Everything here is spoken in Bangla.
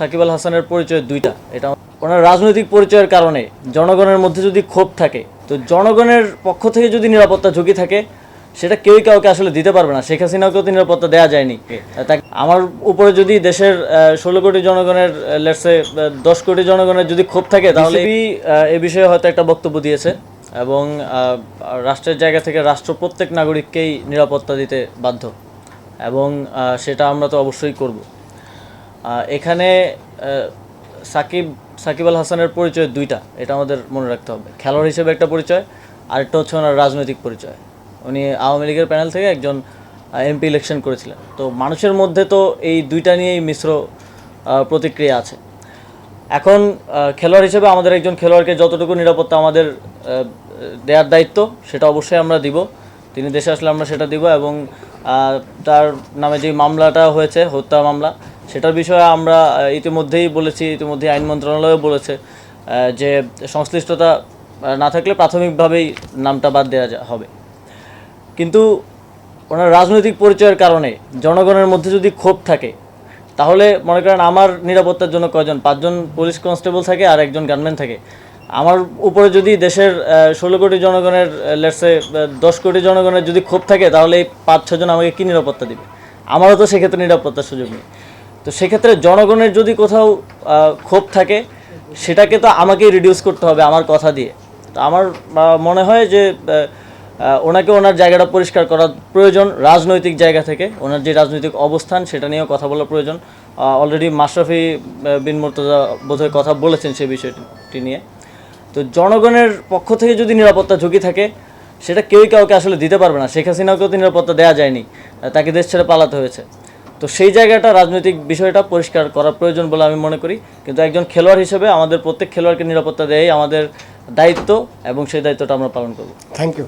সাকিব আল হাসানের পরিচয় দুইটা। এটা ওনার রাজনৈতিক পরিচয়ের কারণে জনগণের মধ্যে যদি ক্ষোভ থাকে, তো জনগণের পক্ষ থেকে যদি নিরাপত্তা ঝুঁকি থাকে, সেটা কেউই কাউকে আসলে দিতে পারবে না। শেখ হাসিনাকেও তো নিরাপত্তা দেওয়া যায়নি। আমার উপরে যদি দেশের 16 কোটি জনগণের লেটসে 10 কোটি জনগণের যদি ক্ষোভ থাকে, তাহলে এ বিষয়ে হয়তো একটা বক্তব্য দিয়েছে এবং রাষ্ট্রের জায়গা থেকে রাষ্ট্র প্রত্যেক নাগরিককেই নিরাপত্তা দিতে বাধ্য, এবং সেটা আমরা তো অবশ্যই করব। এখানে সাকিব আল হাসানের পরিচয় দুইটা, এটা আমাদের মনে রাখতে হবে। খেলোয়াড় হিসেবে একটা পরিচয়, আরেকটা হচ্ছে ওনার রাজনৈতিক পরিচয়। উনি আওয়ামী লীগের প্যানেল থেকে একজন এমপি ইলেকশন করেছিলেন। তো মানুষের মধ্যে তো এই দুইটা নিয়েই মিশ্র প্রতিক্রিয়া আছে। এখন খেলোয়াড় হিসেবে আমাদের একজন খেলোয়াড়কে যতটুকু নিরাপত্তা আমাদের দেওয়ার দায়িত্ব, সেটা অবশ্যই আমরা দিব। তিনি দেশে আসলে আমরা সেটা দিব, এবং তার নামে যে মামলাটা হয়েছে, হত্যা মামলা, সেটার বিষয়ে আমরা ইতিমধ্যেই বলেছি, ইতিমধ্যেই আইন মন্ত্রণালয়ও বলেছে যে সংশ্লিষ্টতা না থাকলে প্রাথমিকভাবেই নামটা বাদ দেওয়া হবে। কিন্তু ওনার রাজনৈতিক পরিচয়ের কারণে জনগণের মধ্যে যদি ক্ষোভ থাকে, তাহলে মনে করেন আমার নিরাপত্তার জন্য কয়জন, 5 জন পুলিশ কনস্টেবল থাকে আর একজন গানম্যান থাকে। আমার উপরে যদি দেশের 16 কোটি জনগণের লেটসে 10 কোটি জনগণের যদি ক্ষোভ থাকে, তাহলে এই 5-6 জন আমাকে কী নিরাপত্তা দিবে? আমারও তো সেক্ষেত্রে নিরাপত্তার সুযোগ নেই। তো সেক্ষেত্রে জনগণের যদি কোথাও ক্ষোভ থাকে, সেটাকে তো আমাকেই রিডিউস করতে হবে আমার কথা দিয়ে। তো আমার মনে হয় যে ওনাকে ওনার জায়গাটা পরিষ্কার করা প্রয়োজন। রাজনৈতিক জায়গা থেকে ওনার যে রাজনৈতিক অবস্থান, সেটা নিয়েও কথা বলা প্রয়োজন। অলরেডি মাশরাফি বিন মুর্তজা বোধহয় কথা বলেছেন সেই বিষয়টি নিয়ে। তো জনগণের পক্ষ থেকে যদি নিরাপত্তা ঝুঁকি থাকে, সেটা কেউই কাউকে আসলে দিতে পারবে না। শেখ হাসিনাকেও তো নিরাপত্তা দেওয়া যায়নি, তাকে দেশ ছেড়ে পালাতে হয়েছে। তো সেই জায়গাটা, রাজনৈতিক বিষয়টা পরিষ্কার করা প্রয়োজন বলে আমি মনে করি। কিন্তু একজন খেলোয়াড় হিসেবে আমাদের প্রত্যেক খেলোয়াড়কে নিরাপত্তা দেওয়াই আমাদের দায়িত্ব, এবং সেই দায়িত্বটা আমরা পালন করব। Thank you.